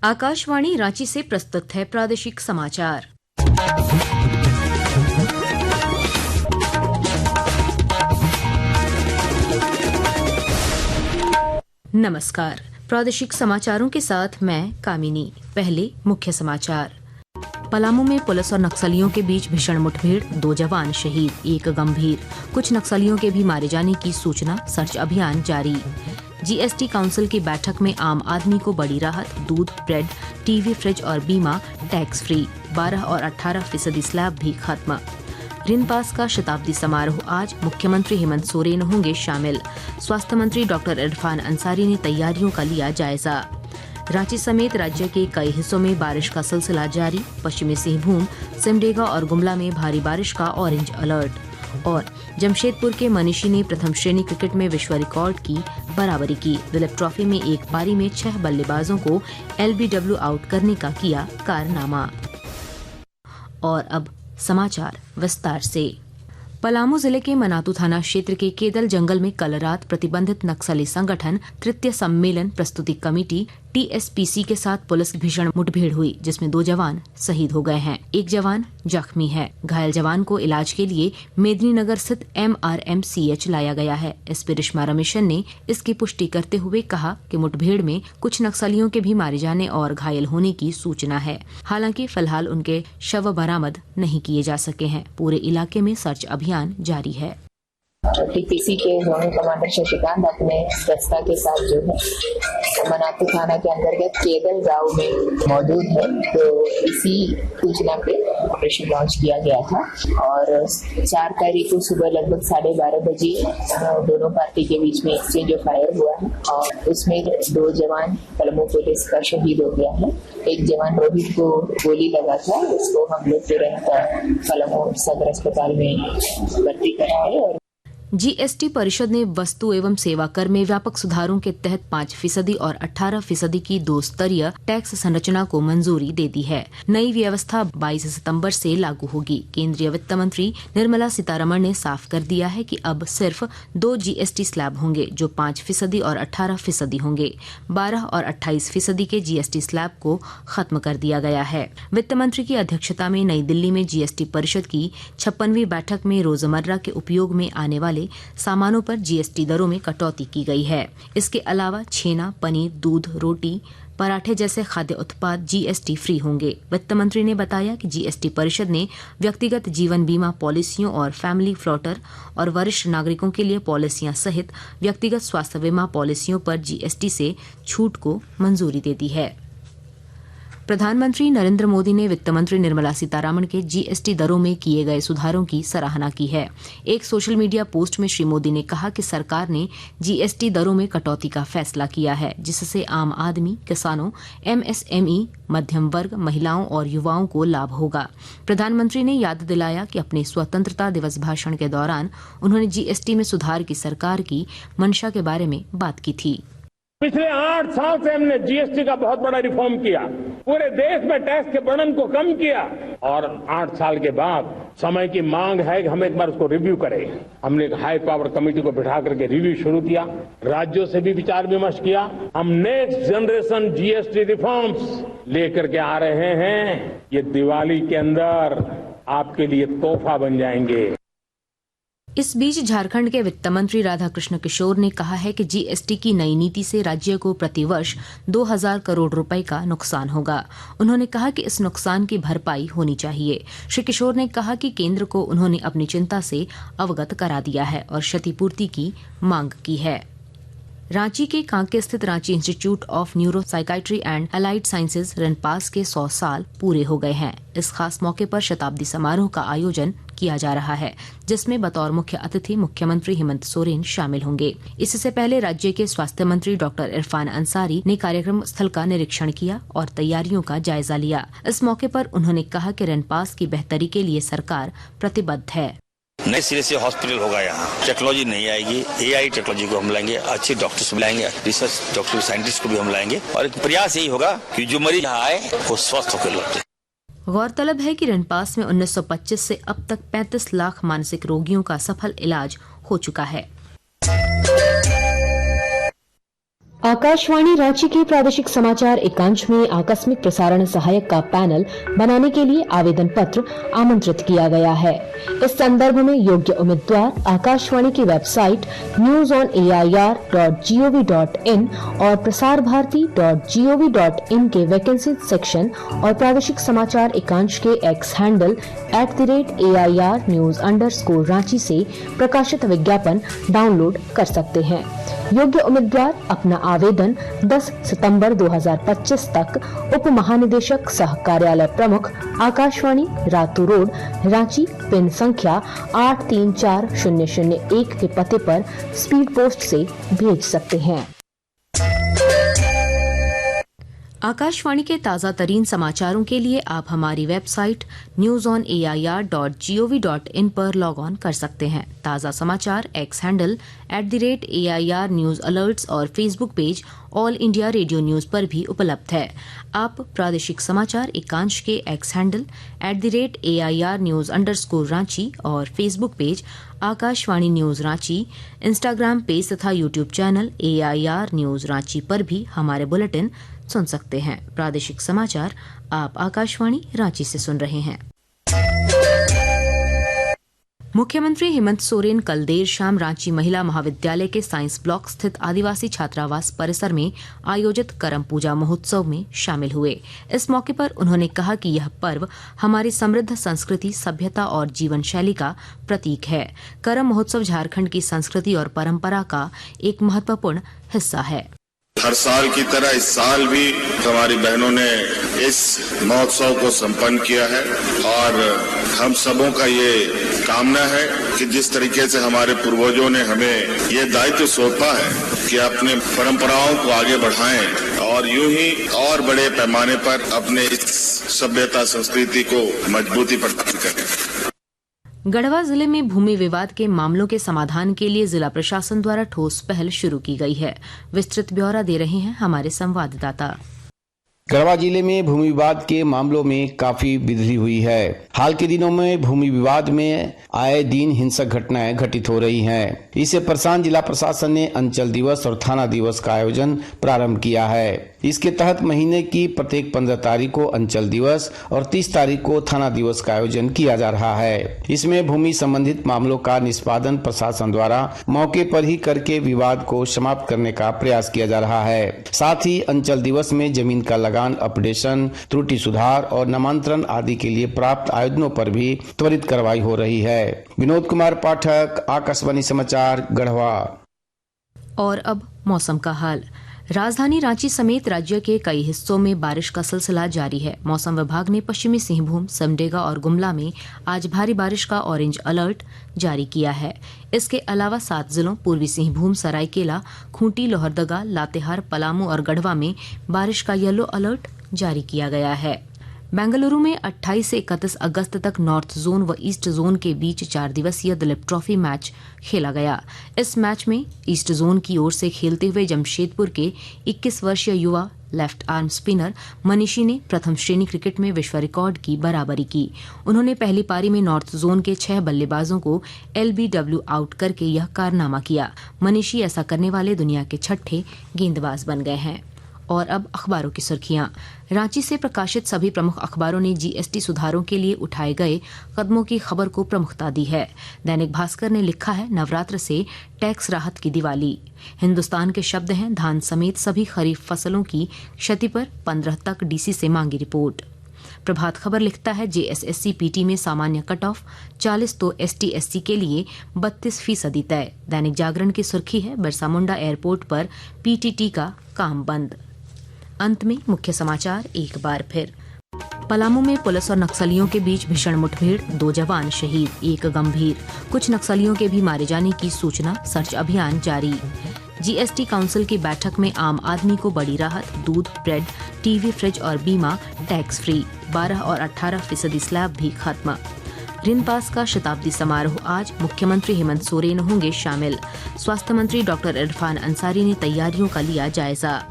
आकाशवाणी रांची से प्रस्तुत है प्रादेशिक समाचार। नमस्कार, प्रादेशिक समाचारों के साथ मैं कामिनी। पहले मुख्य समाचार। पलामू में पुलिस और नक्सलियों के बीच भीषण मुठभेड़, 2 जवान शहीद, 1 गंभीर। कुछ नक्सलियों के भी मारे जाने की सूचना, सर्च अभियान जारी। जीएसटी काउंसिल की बैठक में आम आदमी को बड़ी राहत, दूध, ब्रेड, टीवी, फ्रिज और बीमा टैक्स फ्री। 12 और 18% स्लैब भी खत्म। ऋण पास का शताब्दी समारोह आज, मुख्यमंत्री हेमंत सोरेन होंगे शामिल। स्वास्थ्य मंत्री डॉक्टर इरफान अंसारी ने तैयारियों का लिया जायजा। रांची समेत राज्य के कई हिस्सों में बारिश का सिलसिला जारी। पश्चिमी सिंहभूम, सिमडेगा और गुमला में भारी बारिश का ऑरेंज अलर्ट। और जमशेदपुर के मनीषी ने प्रथम श्रेणी क्रिकेट में विश्व रिकॉर्ड की बराबरी की। दुलीप ट्रॉफी में एक पारी में 6 बल्लेबाजों को एलबीडब्ल्यू आउट करने का किया कारनामा। और अब समाचार विस्तार से। पलामू जिले के मनातू थाना क्षेत्र के केदल जंगल में कल रात प्रतिबंधित नक्सली संगठन तृतीय सम्मेलन प्रस्तुति कमेटी टीएसपीसी के साथ पुलिस की भीषण मुठभेड़ हुई, जिसमें 2 जवान शहीद हो गए हैं, 1 जवान जख्मी है। घायल जवान को इलाज के लिए मेदिनीनगर स्थित MRMCH लाया गया है। एसपी रिश्मा रमेशन ने इसकी पुष्टि करते हुए कहा कि मुठभेड़ में कुछ नक्सलियों के भी मारे जाने और घायल होने की सूचना है। हालांकि फिलहाल उनके शव बरामद नहीं किए जा सके हैं। पूरे इलाके में सर्च अभियान जारी है। टीपीसी के जोनल कमांडर शशिकांत अपने दस्ता के साथ जो है मनातू थाना के अंतर्गत केदल गांव में मौजूद है। तो इसी सूचना पे ऑपरेशन लॉन्च किया गया था और 4 तारीख को सुबह लगभग 12:30 बजे दोनों पार्टी के बीच में एक्सचेंज ऑफ फायर हुआ है और उसमें 2 जवान पलामू पुलिस का शहीद हो गया है। 1 जवान रोहित को गोली लगा था, उसको हम लोग तुरंत पलामू सदर अस्पताल में भर्ती कराए। और जीएसटी परिषद ने वस्तु एवं सेवा कर में व्यापक सुधारों के तहत 5% और 18% की 2 स्तरीय टैक्स संरचना को मंजूरी दे दी है। नई व्यवस्था 22 सितंबर से लागू होगी। केंद्रीय वित्त मंत्री निर्मला सीतारमण ने साफ कर दिया है कि अब सिर्फ 2 जीएसटी स्लैब होंगे, जो 5% और 18% होंगे। 12 और 28% के जीएसटी स्लैब को खत्म कर दिया गया है। वित्त मंत्री की अध्यक्षता में नई दिल्ली में जीएसटी परिषद की 56वीं बैठक में रोजमर्रा के उपयोग में आने वाले सामानों पर जीएसटी दरों में कटौती की गई है। इसके अलावा छेना, पनीर, दूध, रोटी, पराठे जैसे खाद्य उत्पाद जीएसटी फ्री होंगे। वित्त मंत्री ने बताया कि जीएसटी परिषद ने व्यक्तिगत जीवन बीमा पॉलिसियों और फैमिली फ्लोटर और वरिष्ठ नागरिकों के लिए पॉलिसियां सहित व्यक्तिगत स्वास्थ्य बीमा पॉलिसियों पर जीएसटी से छूट को मंजूरी दे दी है। प्रधानमंत्री नरेंद्र मोदी ने वित्त मंत्री निर्मला सीतारमण के जीएसटी दरों में किए गए सुधारों की सराहना की है। एक सोशल मीडिया पोस्ट में श्री मोदी ने कहा कि सरकार ने जीएसटी दरों में कटौती का फैसला किया है, जिससे आम आदमी, किसानों, एमएसएमई, मध्यम वर्ग, महिलाओं और युवाओं को लाभ होगा। प्रधानमंत्री ने याद दिलाया कि अपने स्वतंत्रता दिवस भाषण के दौरान उन्होंने जीएसटी में सुधार की सरकार की मंशा के बारे में बात की थी। पिछले 8 साल से हमने जीएसटी का बहुत बड़ा रिफॉर्म किया, पूरे देश में टैक्स के बर्डन को कम किया और 8 साल के बाद समय की मांग है कि हम एक बार उसको रिव्यू करें। हमने एक हाई पावर कमेटी को बिठा करके रिव्यू शुरू किया, राज्यों से भी विचार विमर्श किया। हम नेक्स्ट जनरेशन जीएसटी रिफॉर्म्स लेकर के आ रहे हैं। ये दिवाली के अंदर आपके लिए तोहफा बन जाएंगे। इस बीच झारखंड के वित्त मंत्री राधाकृष्ण किशोर ने कहा है कि जीएसटी की नई नीति से राज्य को प्रतिवर्ष 2000 करोड़ रुपए का नुकसान होगा। उन्होंने कहा कि इस नुकसान की भरपाई होनी चाहिए। श्री किशोर ने कहा कि केंद्र को उन्होंने अपनी चिंता से अवगत करा दिया है और क्षतिपूर्ति की मांग की है। रांची के कांके स्थित Ranchi institute of neuro psychiatry and allied sciences RINPAS के 100 साल पूरे हो गए हैं। इस खास मौके पर शताब्दी समारोह का आयोजन किया जा रहा है, जिसमें बतौर मुख्य अतिथि मुख्यमंत्री हेमंत सोरेन शामिल होंगे। इससे पहले राज्य के स्वास्थ्य मंत्री डॉक्टर इरफान अंसारी ने कार्यक्रम स्थल का निरीक्षण किया और तैयारियों का जायजा लिया। इस मौके पर उन्होंने कहा कि रनपास की बेहतरी के लिए सरकार प्रतिबद्ध है। नए सिरे से हॉस्पिटल होगा। यहाँ टेक्नोलॉजी नहीं आएगी, एआई टेक्नोलॉजी को हम लाएंगे, अच्छे डॉक्टर्स को लाएंगे, रिसर्च डॉक्टर साइंटिस्ट को भी हम लाएंगे और एक प्रयास यही होगा कि जो मरीज यहाँ आए वो स्वस्थ होकर लौटे। गौरतलब है कि रनपास में 1925 से अब तक 35 लाख मानसिक रोगियों का सफल इलाज हो चुका है। आकाशवाणी रांची के प्रादेशिक समाचार एकांश में आकस्मिक प्रसारण सहायक का पैनल बनाने के लिए आवेदन पत्र आमंत्रित किया गया है। इस संदर्भ में योग्य उम्मीदवार आकाशवाणी की वेबसाइट newsonair.gov.in और प्रसारभारती.gov.in के वैकेंसी सेक्शन और प्रादेशिक समाचार एकांश के एक्स हैंडल @AIR News_Ranchi से प्रकाशित विज्ञापन डाउनलोड कर सकते हैं। योग्य उम्मीदवार अपना आवेदन 10 सितंबर 2025 तक उप महानिदेशक सह कार्यालय प्रमुख आकाशवाणी रातू रोड रांची पिन संख्या 834001 के पते पर स्पीड पोस्ट से भेज सकते हैं। आकाशवाणी के ताज़ा तरीन समाचारों के लिए आप हमारी वेबसाइट newsonair.gov.in पर लॉग ऑन कर सकते हैं। ताज़ा समाचार x handle @AIR News Alerts और Facebook page all India radio news पर भी उपलब्ध है। आप प्रादेशिक समाचार एकांश के एक्स हैंडल @AIR News_Ranchi और Facebook page Akashvani news Ranchi, Instagram page तथा YouTube channel AIR News Ranchi पर भी हमारे बुलेटिन सुन सकते हैं। प्रादेशिक समाचार आप आकाशवाणी रांची से सुन रहे हैं। मुख्यमंत्री हेमंत सोरेन कल देर शाम रांची महिला महाविद्यालय के साइंस ब्लॉक स्थित आदिवासी छात्रावास परिसर में आयोजित करम पूजा महोत्सव में शामिल हुए। इस मौके पर उन्होंने कहा कि यह पर्व हमारी समृद्ध संस्कृति, सभ्यता और जीवन शैली का प्रतीक है। करम महोत्सव झारखंड की संस्कृति और परंपरा का एक महत्वपूर्ण हिस्सा है। हर साल की तरह इस साल भी हमारी बहनों ने इस महोत्सव को संपन्न किया है और हम सबों का ये कामना है कि जिस तरीके से हमारे पूर्वजों ने हमें ये दायित्व सौंपा है कि अपने परंपराओं को आगे बढ़ाएं और यूं ही और बड़े पैमाने पर अपने इस सभ्यता संस्कृति को मजबूती प्रदान करें। गढ़वा जिले में भूमि विवाद के मामलों के समाधान के लिए जिला प्रशासन द्वारा ठोस पहल शुरू की गई है। विस्तृत ब्यौरा दे रहे हैं हमारे संवाददाता। गढ़वा जिले में भूमि विवाद के मामलों में काफी वृद्धि हुई है। हाल के दिनों में भूमि विवाद में आए दिन हिंसक घटनाएं घटित हो रही हैं। इससे परेशान जिला प्रशासन ने अंचल दिवस और थाना दिवस का आयोजन प्रारंभ किया है। इसके तहत महीने की प्रत्येक 15 तारीख को अंचल दिवस और 30 तारीख को थाना दिवस का आयोजन किया जा रहा है। इसमें भूमि संबंधित मामलों का निष्पादन प्रशासन द्वारा मौके पर ही करके विवाद को समाप्त करने का प्रयास किया जा रहा है। साथ ही अंचल दिवस में जमीन का लगान अपडेशन, त्रुटि सुधार और नामांतरण आदि के लिए प्राप्त आवेदनों पर भी त्वरित कार्रवाई हो रही है। विनोद कुमार पाठक, आकाशवाणी समाचार, गढ़वा। और अब मौसम का हाल। राजधानी रांची समेत राज्य के कई हिस्सों में बारिश का सिलसिला जारी है। मौसम विभाग ने पश्चिमी सिंहभूम, सिमडेगा और गुमला में आज भारी बारिश का ऑरेंज अलर्ट जारी किया है। इसके अलावा 7 जिलों पूर्वी सिंहभूम, सरायकेला, खूंटी, लोहरदगा, लातेहार, पलामू और गढ़वा में बारिश का येलो अलर्ट जारी किया गया है। बेंगलुरु में 28 से 31 अगस्त तक नॉर्थ जोन व ईस्ट जोन के बीच 4 दिवसीय दिलीप ट्रॉफी मैच खेला गया। इस मैच में ईस्ट जोन की ओर से खेलते हुए जमशेदपुर के 21 वर्षीय युवा लेफ्ट आर्म स्पिनर मनीषी ने प्रथम श्रेणी क्रिकेट में विश्व रिकॉर्ड की बराबरी की। उन्होंने पहली पारी में नॉर्थ जोन के 6 बल्लेबाजों को LBW आउट करके यह कारनामा किया। मनीषी ऐसा करने वाले दुनिया के 6ठे गेंदबाज बन गए हैं। और अब अखबारों की सुर्खियां। रांची से प्रकाशित सभी प्रमुख अखबारों ने GST सुधारों के लिए उठाए गए कदमों की खबर को प्रमुखता दी है। दैनिक भास्कर ने लिखा है, नवरात्र से टैक्स राहत की दिवाली। हिंदुस्तान के शब्द हैं, धान समेत सभी खरीफ फसलों की क्षति पर 15 तक DC से मांगी रिपोर्ट। प्रभात खबर लिखता है, JSSC PT में सामान्य कट ऑफ 40 तो ST/SC के लिए 32% तय। दैनिक जागरण की सुर्खी है, बिरसा मुंडा एयरपोर्ट पर PTT का काम बंद। अंत में मुख्य समाचार एक बार फिर। पलामू में पुलिस और नक्सलियों के बीच भीषण मुठभेड़, 2 जवान शहीद, 1 गंभीर। कुछ नक्सलियों के भी मारे जाने की सूचना, सर्च अभियान जारी। GST काउंसिल की बैठक में आम आदमी को बड़ी राहत, दूध, ब्रेड, टीवी, फ्रिज और बीमा टैक्स फ्री। 12 और 18% स्लैब भी खत्म। ऋण पास का शताब्दी समारोह आज, मुख्यमंत्री हेमंत सोरेन होंगे शामिल। स्वास्थ्य मंत्री डॉक्टर इरफान अंसारी ने तैयारियों का लिया जायजा।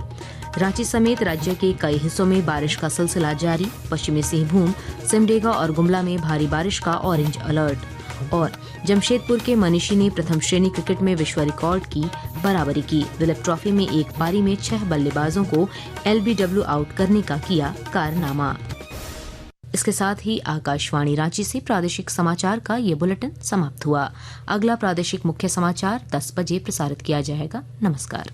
रांची समेत राज्य के कई हिस्सों में बारिश का सिलसिला जारी। पश्चिमी सिंहभूम, सिमडेगा और गुमला में भारी बारिश का ऑरेंज अलर्ट। और जमशेदपुर के मनीषी ने प्रथम श्रेणी क्रिकेट में विश्व रिकॉर्ड की बराबरी की। दुलीप ट्रॉफी में एक पारी में 6 बल्लेबाजों को LBW आउट करने का किया कारनामा। इसके साथ ही आकाशवाणी रांची से प्रादेशिक समाचार का ये बुलेटिन समाप्त हुआ। अगला प्रादेशिक मुख्य समाचार 10 बजे प्रसारित किया जाएगा। नमस्कार।